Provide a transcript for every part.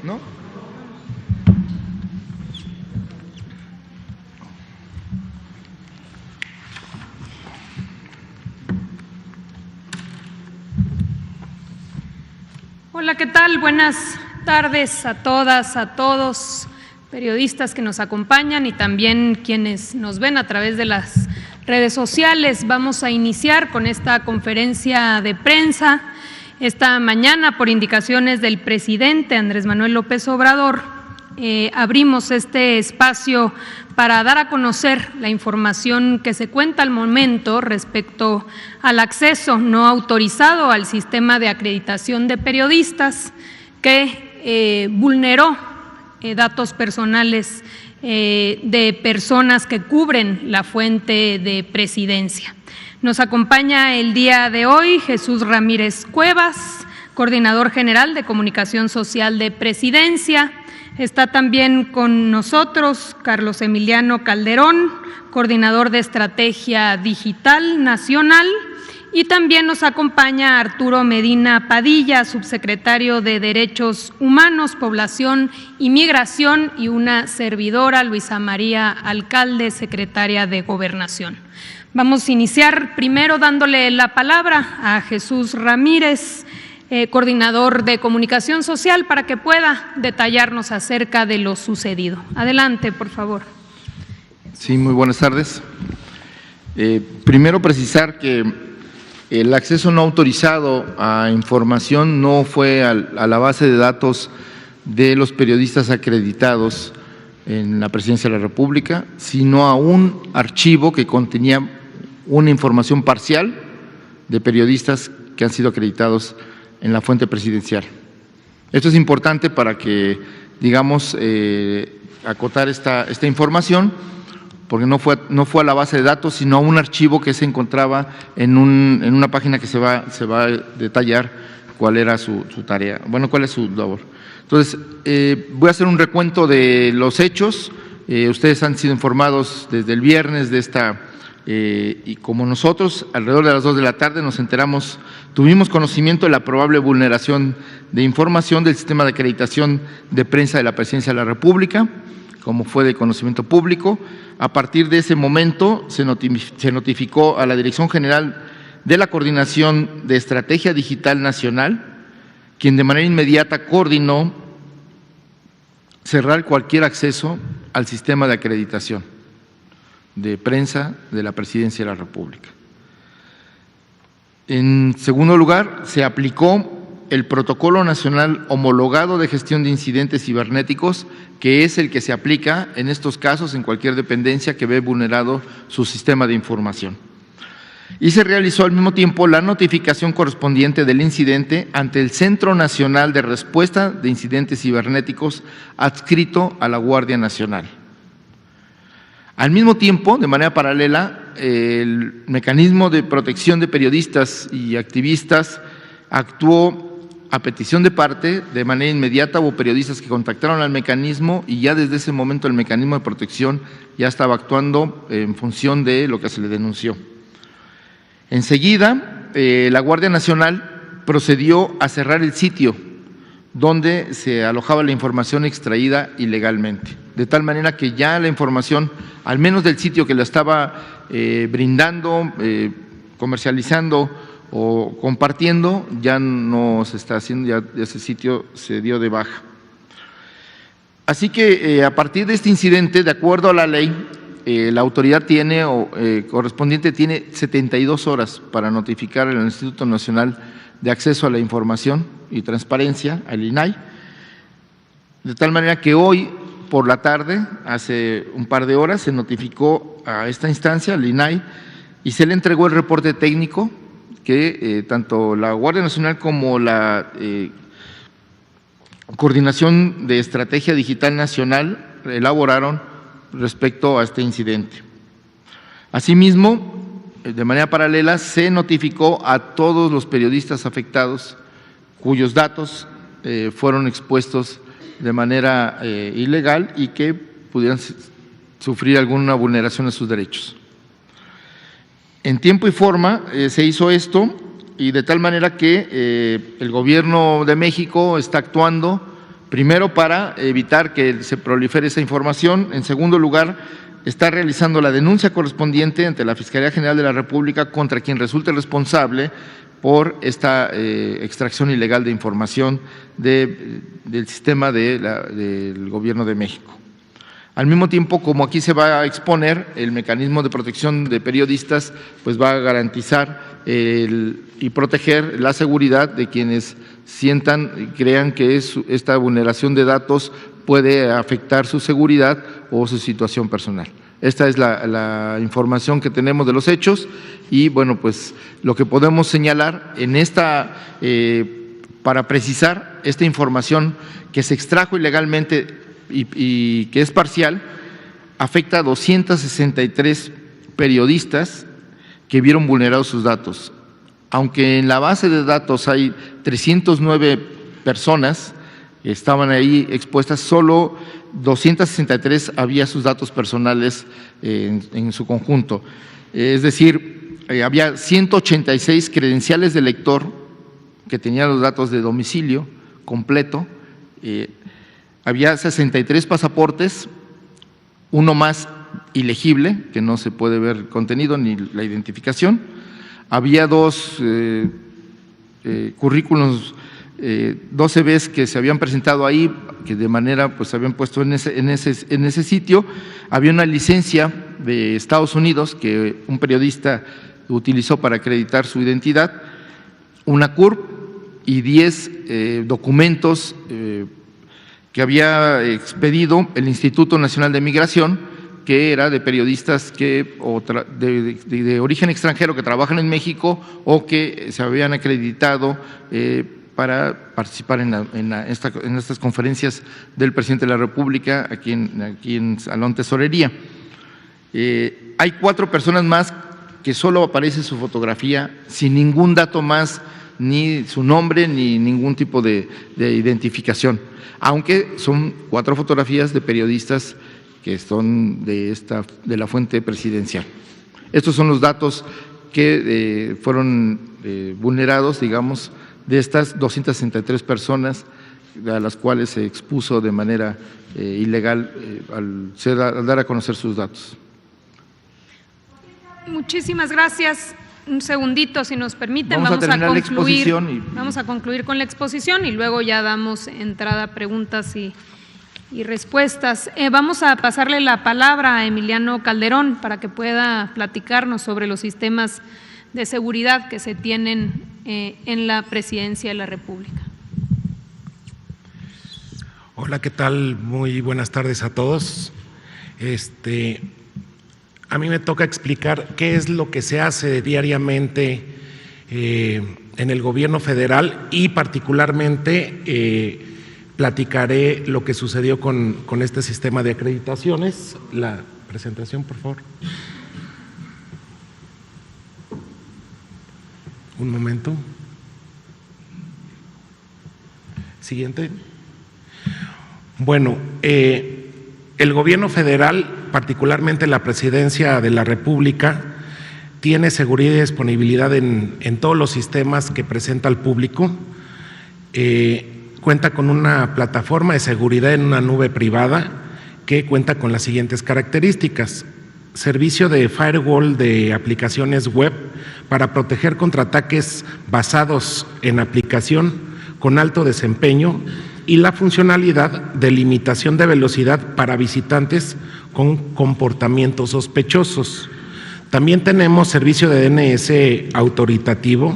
¿No? Hola, ¿qué tal? Buenas tardes a todas, a todos, periodistas que nos acompañan y también quienes nos ven a través de las redes sociales. Vamos a iniciar con esta conferencia de prensa. Esta mañana, por indicaciones del presidente Andrés Manuel López Obrador, abrimos este espacio para dar a conocer la información que se cuenta al momento respecto al acceso no autorizado al sistema de acreditación de periodistas que vulneró datos personales de personas que cubren la fuente de presidencia. Nos acompaña el día de hoy Jesús Ramírez Cuevas, coordinador general de Comunicación Social de Presidencia. Está también con nosotros Carlos Emiliano Calderón, coordinador de Estrategia Digital Nacional, y también nos acompaña Arturo Medina Padilla, subsecretario de Derechos Humanos, Población y Migración, y una servidora, Luisa María Alcalde, secretaria de Gobernación. Vamos a iniciar primero dándole la palabra a Jesús Ramírez, coordinador de Comunicación Social, para que pueda detallarnos acerca de lo sucedido. Adelante, por favor. Sí, muy buenas tardes. Primero precisar que el acceso no autorizado a información no fue a la base de datos de los periodistas acreditados en la Presidencia de la República, sino a un archivo que contenía una información parcial de periodistas que han sido acreditados en la fuente presidencial. Esto es importante para que, digamos, acotar esta información, porque no fue a la base de datos, sino a un archivo que se encontraba en una página que se va a detallar cuál era su tarea, bueno, cuál es su labor. Entonces, voy a hacer un recuento de los hechos. Ustedes han sido informados desde el viernes de esta, y como nosotros, alrededor de las 2 de la tarde nos enteramos, tuvimos conocimiento de la probable vulneración de información del sistema de acreditación de prensa de la Presidencia de la República, como fue de conocimiento público. A partir de ese momento se notificó a la Dirección General de la Coordinación de Estrategia Digital Nacional, quien de manera inmediata coordinó cerrar cualquier acceso al sistema de acreditación de prensa de la Presidencia de la República. En segundo lugar, se aplicó el Protocolo Nacional Homologado de Gestión de Incidentes Cibernéticos, que es el que se aplica en estos casos en cualquier dependencia que ve vulnerado su sistema de información. Y se realizó al mismo tiempo la notificación correspondiente del incidente ante el Centro Nacional de Respuesta de Incidentes Cibernéticos adscrito a la Guardia Nacional. Al mismo tiempo, de manera paralela, el Mecanismo de Protección de Periodistas y Activistas actuó a petición de parte de manera inmediata. Hubo periodistas que contactaron al mecanismo y ya desde ese momento el mecanismo de protección ya estaba actuando en función de lo que se le denunció. Enseguida, la Guardia Nacional procedió a cerrar el sitio donde se alojaba la información extraída ilegalmente, de tal manera que ya la información, al menos del sitio que la estaba brindando, comercializando o compartiendo, ya no se está haciendo, ya ese sitio se dio de baja. Así que a partir de este incidente, de acuerdo a la ley, la autoridad correspondiente tiene 72 horas para notificar al Instituto Nacional de Acceso a la Información y Transparencia, al INAI, de tal manera que hoy por la tarde, hace un par de horas, se notificó a esta instancia, al INAI, y se le entregó el reporte técnico que tanto la Guardia Nacional como la Coordinación de Estrategia Digital Nacional elaboraron respecto a este incidente. Asimismo, de manera paralela, se notificó a todos los periodistas afectados cuyos datos fueron expuestos de manera ilegal y que pudieran sufrir alguna vulneración de sus derechos. En tiempo y forma se hizo esto y de tal manera que el Gobierno de México está actuando primero para evitar que se prolifere esa información. En segundo lugar, está realizando la denuncia correspondiente ante la Fiscalía General de la República contra quien resulte responsable por esta extracción ilegal de información del sistema del Gobierno de México. Al mismo tiempo, como aquí se va a exponer, el mecanismo de protección de periodistas pues va a garantizar y proteger la seguridad de quienes sientan y crean que esta vulneración de datos puede afectar su seguridad o su situación personal. Esta es la información que tenemos de los hechos y, bueno, pues lo que podemos señalar en para precisar esta información que se extrajo ilegalmente y que es parcial, afecta a 263 periodistas que vieron vulnerados sus datos. Aunque en la base de datos hay 309 personas que estaban ahí expuestas, solo 263 había sus datos personales en su conjunto. Es decir, había 186 credenciales de lector que tenían los datos de domicilio completo, había 63 pasaportes, uno más ilegible, que no se puede ver el contenido ni la identificación. Había dos currículums, 2 CVs que se habían presentado ahí, que de manera pues se habían puesto en ese sitio. Había una licencia de Estados Unidos que un periodista utilizó para acreditar su identidad, una CURP y 10 documentos que había expedido el Instituto Nacional de Migración, que era de periodistas de origen extranjero que trabajan en México o que se habían acreditado para participar en estas conferencias del presidente de la República aquí en Salón Tesorería. Hay 4 personas más que solo aparece su fotografía sin ningún dato más, ni su nombre, ni ningún tipo de identificación, aunque son 4 fotografías de periodistas que son de la fuente presidencial. Estos son los datos que fueron vulnerados, digamos, de estas 263 personas a las cuales se expuso de manera ilegal al dar a conocer sus datos. Muchísimas gracias. Un segundito, si nos permiten, vamos a concluir con la exposición y luego ya damos entrada a preguntas y respuestas. Vamos a pasarle la palabra a Emiliano Calderón para que pueda platicarnos sobre los sistemas de seguridad que se tienen en la Presidencia de la República. Hola, ¿qué tal? Muy buenas tardes a todos. A mí me toca explicar qué es lo que se hace diariamente en el Gobierno federal y particularmente platicaré lo que sucedió con este sistema de acreditaciones. La presentación, por favor. Un momento. Siguiente. Bueno, el Gobierno federal, particularmente la Presidencia de la República, tiene seguridad y disponibilidad en todos los sistemas que presenta al público. Cuenta con una plataforma de seguridad en una nube privada que cuenta con las siguientes características: servicio de firewall de aplicaciones web para proteger contra ataques basados en aplicación con alto desempeño y la funcionalidad de limitación de velocidad para visitantes con comportamientos sospechosos. También tenemos servicio de DNS autoritativo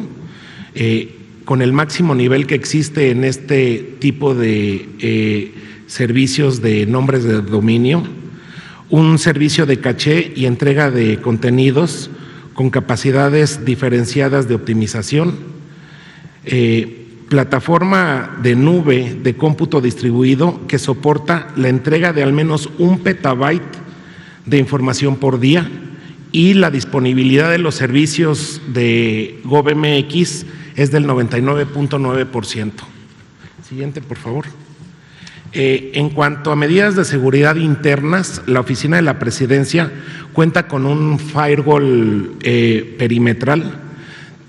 con el máximo nivel que existe en este tipo de servicios de nombres de dominio, un servicio de caché y entrega de contenidos con capacidades diferenciadas de optimización, plataforma de nube de cómputo distribuido que soporta la entrega de al menos 1 petabyte de información por día y la disponibilidad de los servicios de GovMX es del 99.9%. Siguiente, por favor. En cuanto a medidas de seguridad internas, la Oficina de la Presidencia cuenta con un firewall perimetral.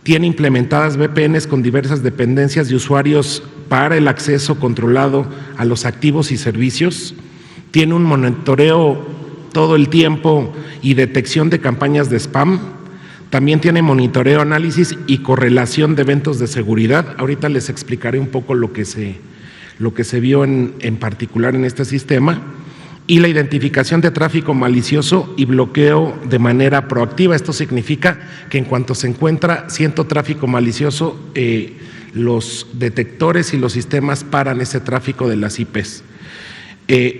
Tiene implementadas VPNs con diversas dependencias de usuarios para el acceso controlado a los activos y servicios. Tiene un monitoreo todo el tiempo y detección de campañas de spam. También tiene monitoreo, análisis y correlación de eventos de seguridad. Ahorita les explicaré un poco lo que se vio en particular en este sistema. Y la identificación de tráfico malicioso y bloqueo de manera proactiva. Esto significa que en cuanto se encuentra cierto tráfico malicioso, los detectores y los sistemas paran ese tráfico de las IPs.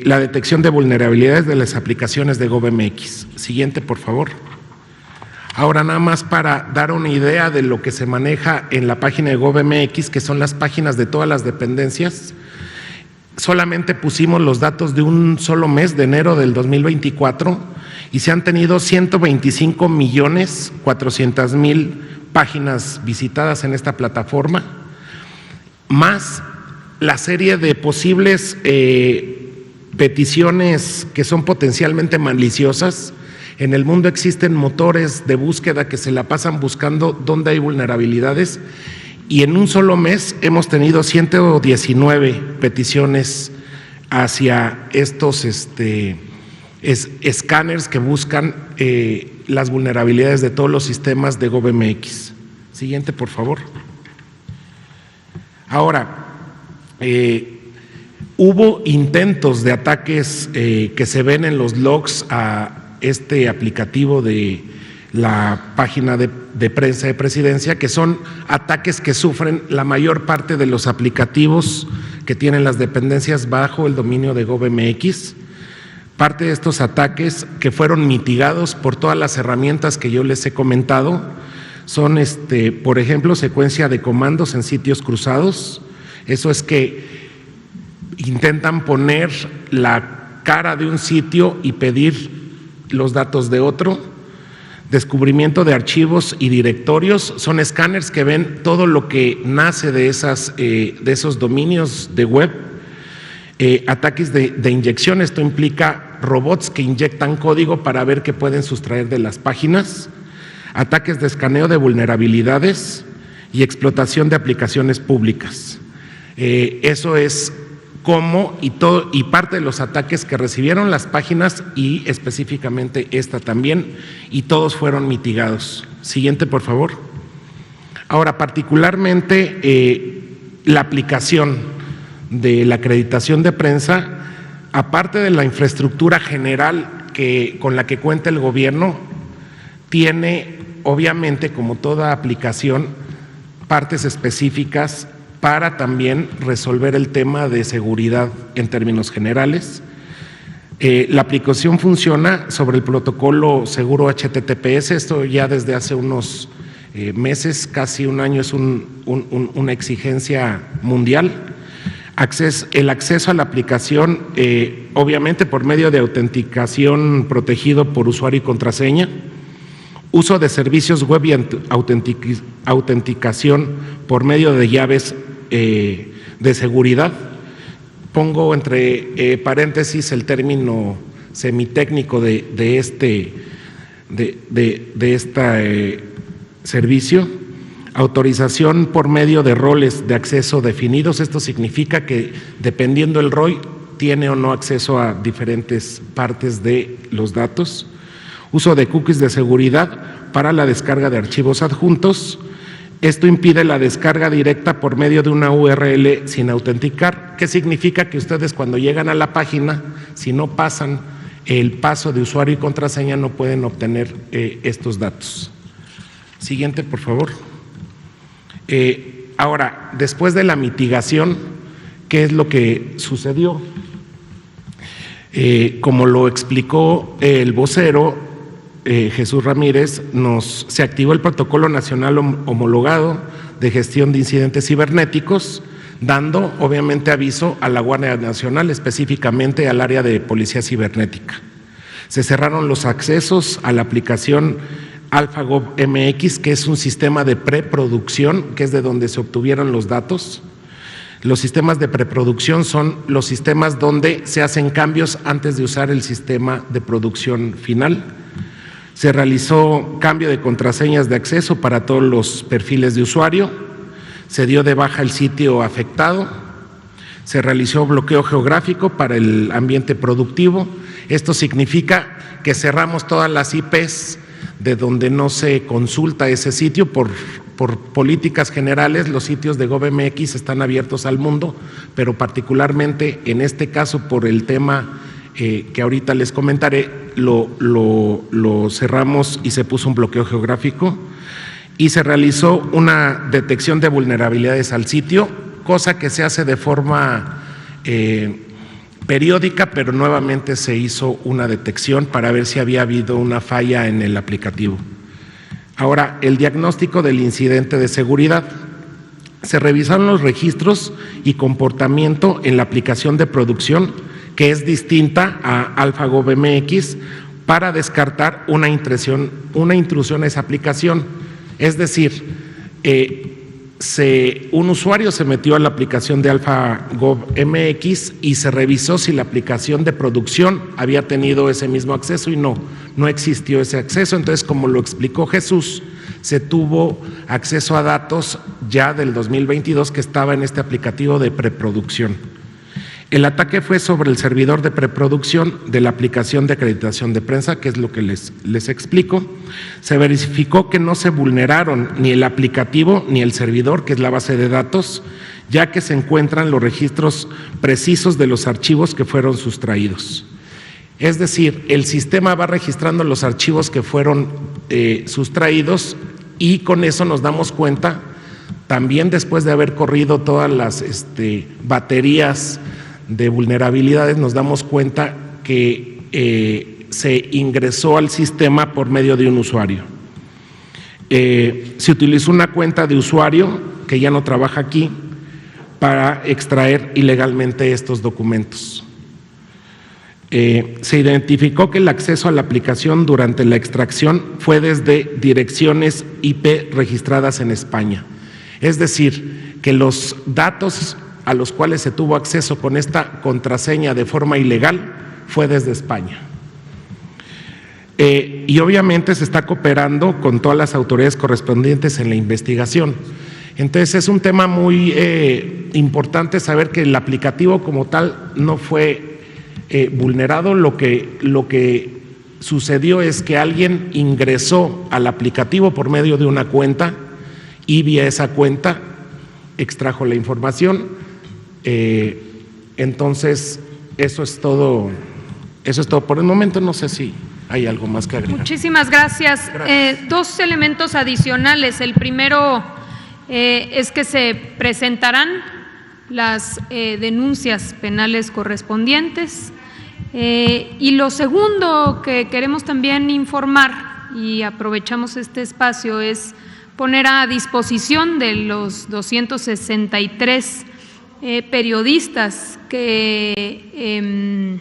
La detección de vulnerabilidades de las aplicaciones de GovMX. Siguiente, por favor. Ahora, nada más para dar una idea de lo que se maneja en la página de GovMX, que son las páginas de todas las dependencias. Solamente pusimos los datos de un solo mes, de enero del 2024, y se han tenido 125.400.000 páginas visitadas en esta plataforma, más la serie de posibles peticiones que son potencialmente maliciosas. En el mundo existen motores de búsqueda que se la pasan buscando dónde hay vulnerabilidades, y en un solo mes hemos tenido 119 peticiones hacia estos escáneres que buscan las vulnerabilidades de todos los sistemas de GovMX. Siguiente, por favor. Ahora, hubo intentos de ataques que se ven en los logs a este aplicativo de la página de prensa de Presidencia, que son ataques que sufren la mayor parte de los aplicativos que tienen las dependencias bajo el dominio de GovMX. Parte de estos ataques, que fueron mitigados por todas las herramientas que yo les he comentado, son, por ejemplo, secuencia de comandos en sitios cruzados. Eso es que intentan poner la cara de un sitio y pedir los datos de otro. Descubrimiento de archivos y directorios, son escáneres que ven todo lo que nace de esos dominios de web. Ataques de inyección, esto implica robots que inyectan código para ver qué pueden sustraer de las páginas. Ataques de escaneo de vulnerabilidades y explotación de aplicaciones públicas. Eso es cómo y parte de los ataques que recibieron las páginas, y específicamente esta también, y todos fueron mitigados. Siguiente, por favor. Ahora, particularmente la aplicación de la acreditación de prensa, aparte de la infraestructura general con la que cuenta el gobierno, tiene, obviamente, como toda aplicación, partes específicas para también resolver el tema de seguridad en términos generales. La aplicación funciona sobre el protocolo seguro HTTPS, esto ya desde hace unos meses, casi un año, es una exigencia mundial. El acceso a la aplicación, obviamente por medio de autenticación protegido por usuario y contraseña. Uso de servicios web y autenticación por medio de llaves de seguridad. Pongo entre paréntesis el término semitécnico de este servicio. Autorización por medio de roles de acceso definidos. Esto significa que dependiendo el rol tiene o no acceso a diferentes partes de los datos. Uso de cookies de seguridad para la descarga de archivos adjuntos. Esto impide la descarga directa por medio de una URL sin autenticar. ¿Qué significa? Que ustedes, cuando llegan a la página, si no pasan el paso de usuario y contraseña, no pueden obtener estos datos. Siguiente, por favor. Ahora, después de la mitigación, ¿qué es lo que sucedió? Como lo explicó el vocero, Jesús Ramírez, se activó el Protocolo Nacional Homologado de Gestión de Incidentes Cibernéticos, dando obviamente aviso a la Guardia Nacional, específicamente al área de Policía Cibernética. Se cerraron los accesos a la aplicación AlphaGov MX, que es un sistema de preproducción, que es de donde se obtuvieron los datos. Los sistemas de preproducción son los sistemas donde se hacen cambios antes de usar el sistema de producción final. Se realizó cambio de contraseñas de acceso para todos los perfiles de usuario, se dio de baja el sitio afectado, se realizó bloqueo geográfico para el ambiente productivo. Esto significa que cerramos todas las IPs de donde no se consulta ese sitio. Por políticas generales, los sitios de GovMX están abiertos al mundo, pero particularmente en este caso por el tema que ahorita les comentaré, lo cerramos y se puso un bloqueo geográfico y se realizó una detección de vulnerabilidades al sitio, cosa que se hace de forma periódica, pero nuevamente se hizo una detección para ver si había habido una falla en el aplicativo. Ahora, el diagnóstico del incidente de seguridad. Se revisaron los registros y comportamiento en la aplicación de producción, que es distinta a AlphaGov MX, para descartar una intrusión a esa aplicación. Es decir, un usuario se metió a la aplicación de AlphaGov MX y se revisó si la aplicación de producción había tenido ese mismo acceso y no existió ese acceso. Entonces, como lo explicó Jesús, se tuvo acceso a datos ya del 2022 que estaba en este aplicativo de preproducción. El ataque fue sobre el servidor de preproducción de la aplicación de acreditación de prensa, que es lo que les explico. Se verificó que no se vulneraron ni el aplicativo ni el servidor, que es la base de datos, ya que se encuentran los registros precisos de los archivos que fueron sustraídos. Es decir, el sistema va registrando los archivos que fueron sustraídos y con eso nos damos cuenta, también después de haber corrido todas las baterías de vulnerabilidades, nos damos cuenta que se ingresó al sistema por medio de un usuario. Se utilizó una cuenta de usuario que ya no trabaja aquí para extraer ilegalmente estos documentos. Se identificó que el acceso a la aplicación durante la extracción fue desde direcciones IP registradas en España. Es decir, que los datos a los cuales se tuvo acceso con esta contraseña de forma ilegal fue desde España. Y obviamente se está cooperando con todas las autoridades correspondientes en la investigación. Entonces es un tema muy importante saber que el aplicativo como tal no fue vulnerado. Lo que sucedió es que alguien ingresó al aplicativo por medio de una cuenta y vía esa cuenta extrajo la información. Entonces, eso es todo por el momento. No sé si hay algo más que agregar. Muchísimas gracias. Dos elementos adicionales. El primero es que se presentarán las denuncias penales correspondientes. Y lo segundo que queremos también informar, y aprovechamos este espacio, es poner a disposición de los 263 periodistas que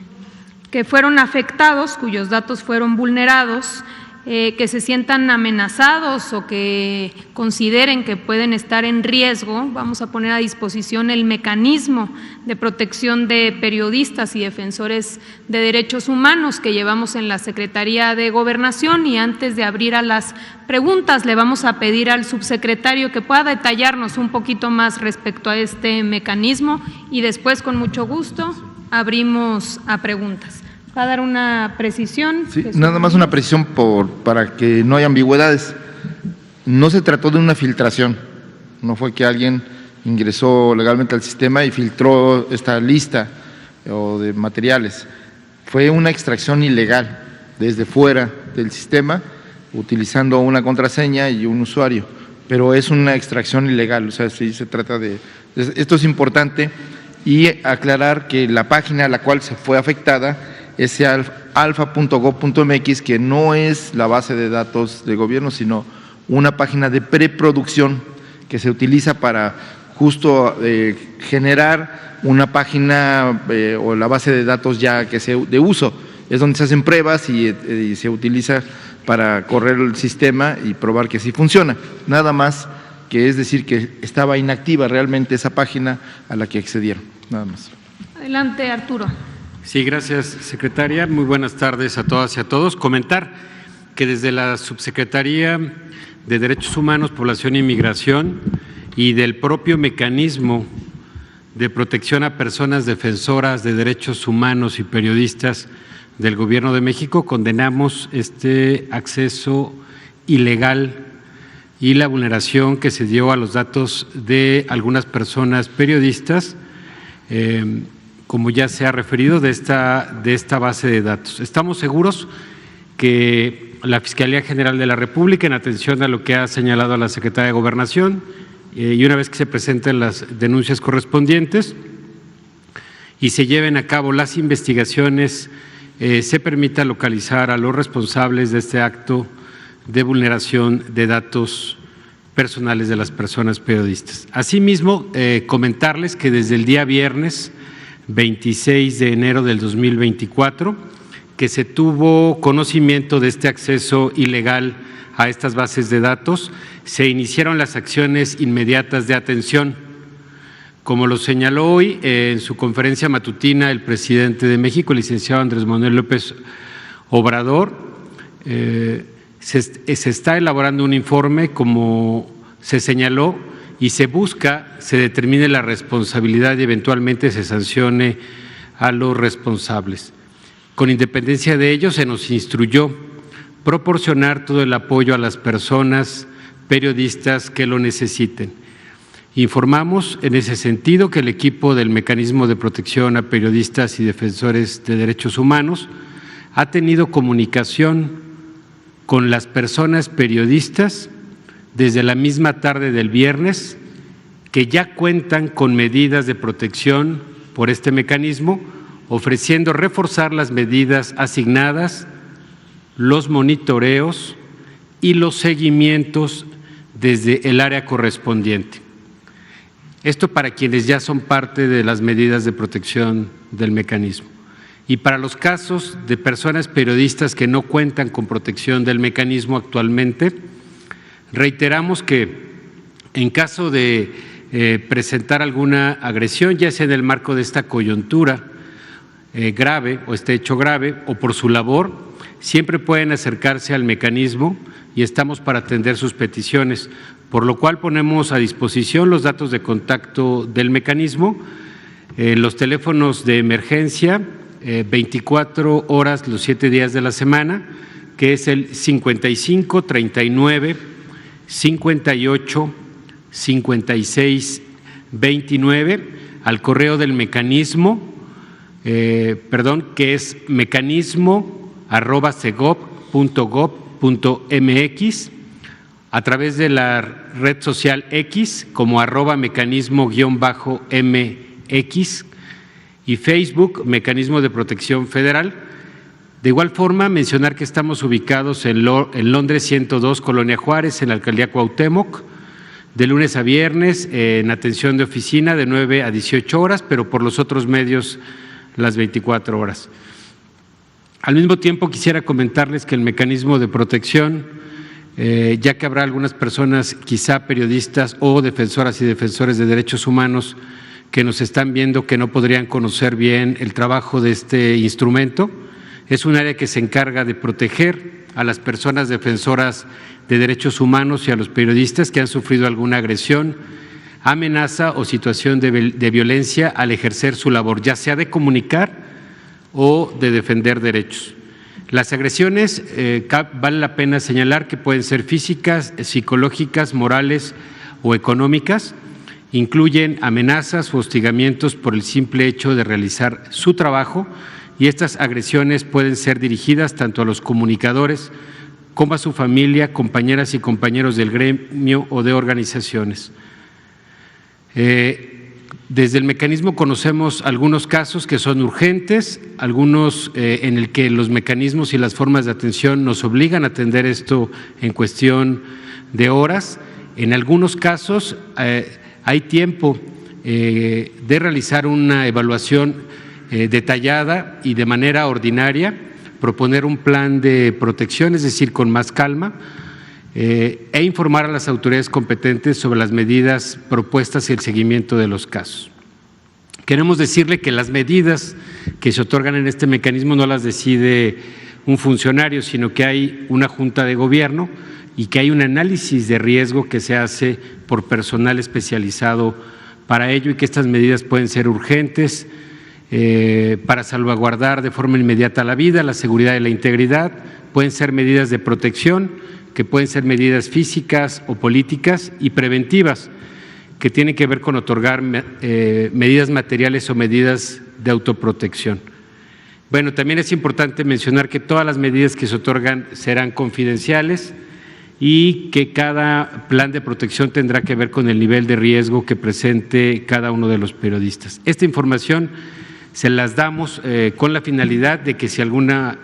fueron afectados, cuyos datos fueron vulnerados, que se sientan amenazados o que consideren que pueden estar en riesgo. Vamos a poner a disposición el mecanismo de protección de periodistas y defensores de derechos humanos que llevamos en la Secretaría de Gobernación, y antes de abrir a las preguntas le vamos a pedir al subsecretario que pueda detallarnos un poquito más respecto a este mecanismo y después, con mucho gusto, abrimos a preguntas. ¿Va a dar una precisión? Sí, nada más una precisión para que no haya ambigüedades. No se trató de una filtración, no fue que alguien ingresó legalmente al sistema y filtró esta lista o de materiales. Fue una extracción ilegal desde fuera del sistema, utilizando una contraseña y un usuario, pero es una extracción ilegal. O sea, sí se trata de… Esto es importante, y aclarar que la página a la cual se fue afectada es alfa.gov.mx, que no es la base de datos de gobierno, sino una página de preproducción que se utiliza para justo generar una página o la base de datos ya que sea de uso. Es donde se hacen pruebas y se utiliza para correr el sistema y probar que sí funciona. Nada más, que es decir que estaba inactiva realmente esa página a la que accedieron. Nada más. Adelante, Arturo. Sí, gracias, secretaria. Muy buenas tardes a todas y a todos. Comentar que desde la Subsecretaría de Derechos Humanos, Población e Inmigración y del propio mecanismo de protección a personas defensoras de derechos humanos y periodistas del Gobierno de México, condenamos este acceso ilegal y la vulneración que se dio a los datos de algunas personas periodistas, como ya se ha referido, de esta base de datos. Estamos seguros que la Fiscalía General de la República, en atención a lo que ha señalado a la Secretaría de Gobernación, y una vez que se presenten las denuncias correspondientes y se lleven a cabo las investigaciones, se permita localizar a los responsables de este acto de vulneración de datos personales de las personas periodistas. Asimismo, comentarles que desde el día viernes 26 de enero del 2024, que se tuvo conocimiento de este acceso ilegal a estas bases de datos, se iniciaron las acciones inmediatas de atención. Como lo señaló hoy en su conferencia matutina el presidente de México, el licenciado Andrés Manuel López Obrador, se está elaborando un informe, como se señaló, y se determine la responsabilidad y eventualmente se sancione a los responsables. Con independencia de ello, se nos instruyó proporcionar todo el apoyo a las personas periodistas que lo necesiten. Informamos en ese sentido que el equipo del Mecanismo de Protección a Periodistas y Defensores de Derechos Humanos ha tenido comunicación con las personas periodistas desde la misma tarde del viernes, que ya cuentan con medidas de protección por este mecanismo, ofreciendo reforzar las medidas asignadas, los monitoreos y los seguimientos desde el área correspondiente. Esto para quienes ya son parte de las medidas de protección del mecanismo. Y para los casos de personas periodistas que no cuentan con protección del mecanismo actualmente, reiteramos que en caso de presentar alguna agresión, ya sea en el marco de esta coyuntura grave o este hecho grave o por su labor, siempre pueden acercarse al mecanismo y estamos para atender sus peticiones, por lo cual ponemos a disposición los datos de contacto del mecanismo, los teléfonos de emergencia, 24 horas los 7 días de la semana, que es el 55 39 58 56 29, al correo del mecanismo, que es mecanismo@segov.gov.mx, a través de la red social X como @mecanismo_MX y Facebook, Mecanismo de Protección Federal. De igual forma, mencionar que estamos ubicados en Londres 102, Colonia Juárez, en la Alcaldía Cuauhtémoc, de lunes a viernes, en atención de oficina de 9 a 18 horas, pero por los otros medios las 24 horas. Al mismo tiempo, quisiera comentarles que el mecanismo de protección, ya que habrá algunas personas, quizá periodistas o defensoras y defensores de derechos humanos, que nos están viendo que no podrían conocer bien el trabajo de este instrumento, es un área que se encarga de proteger a las personas defensoras de derechos humanos y a los periodistas que han sufrido alguna agresión, amenaza o situación de violencia al ejercer su labor, ya sea de comunicar o de defender derechos. Las agresiones, vale la pena señalar que pueden ser físicas, psicológicas, morales o económicas, incluyen amenazas o hostigamientos por el simple hecho de realizar su trabajo, y estas agresiones pueden ser dirigidas tanto a los comunicadores como a su familia, compañeras y compañeros del gremio o de organizaciones. Desde el mecanismo conocemos algunos casos que son urgentes, algunos en el que los mecanismos y las formas de atención nos obligan a atender esto en cuestión de horas. En algunos casos hay tiempo de realizar una evaluación detallada y de manera ordinaria, proponer un plan de protección, es decir, con más calma, e informar a las autoridades competentes sobre las medidas propuestas y el seguimiento de los casos. Queremos decirle que las medidas que se otorgan en este mecanismo no las decide un funcionario, sino que hay una junta de gobierno y que hay un análisis de riesgo que se hace por personal especializado para ello y que estas medidas pueden ser urgentes para salvaguardar de forma inmediata la vida, la seguridad y la integridad, pueden ser medidas de protección, que pueden ser medidas físicas o políticas y preventivas, que tienen que ver con otorgar medidas materiales o medidas de autoprotección. Bueno, también es importante mencionar que todas las medidas que se otorgan serán confidenciales y que cada plan de protección tendrá que ver con el nivel de riesgo que presente cada uno de los periodistas. Esta información se las damos con la finalidad de que si alguna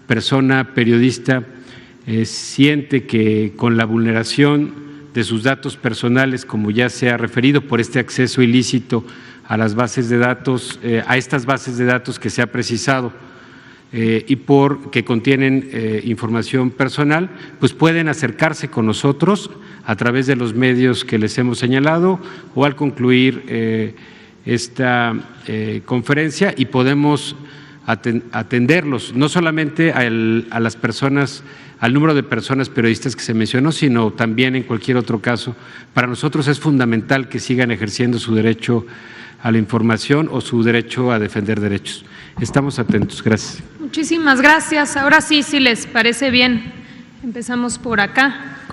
persona periodista siente que con la vulneración de sus datos personales, como ya se ha referido, por este acceso ilícito a las bases de datos, a estas bases de datos que se ha precisado y que contienen información personal, pues pueden acercarse con nosotros a través de los medios que les hemos señalado o al concluir esta conferencia y podemos atenderlos, no solamente a las personas, al número de personas periodistas que se mencionó, sino también en cualquier otro caso. Para nosotros es fundamental que sigan ejerciendo su derecho a la información o su derecho a defender derechos. Estamos atentos. Gracias. Muchísimas gracias. Ahora sí, si les parece bien, empezamos por acá.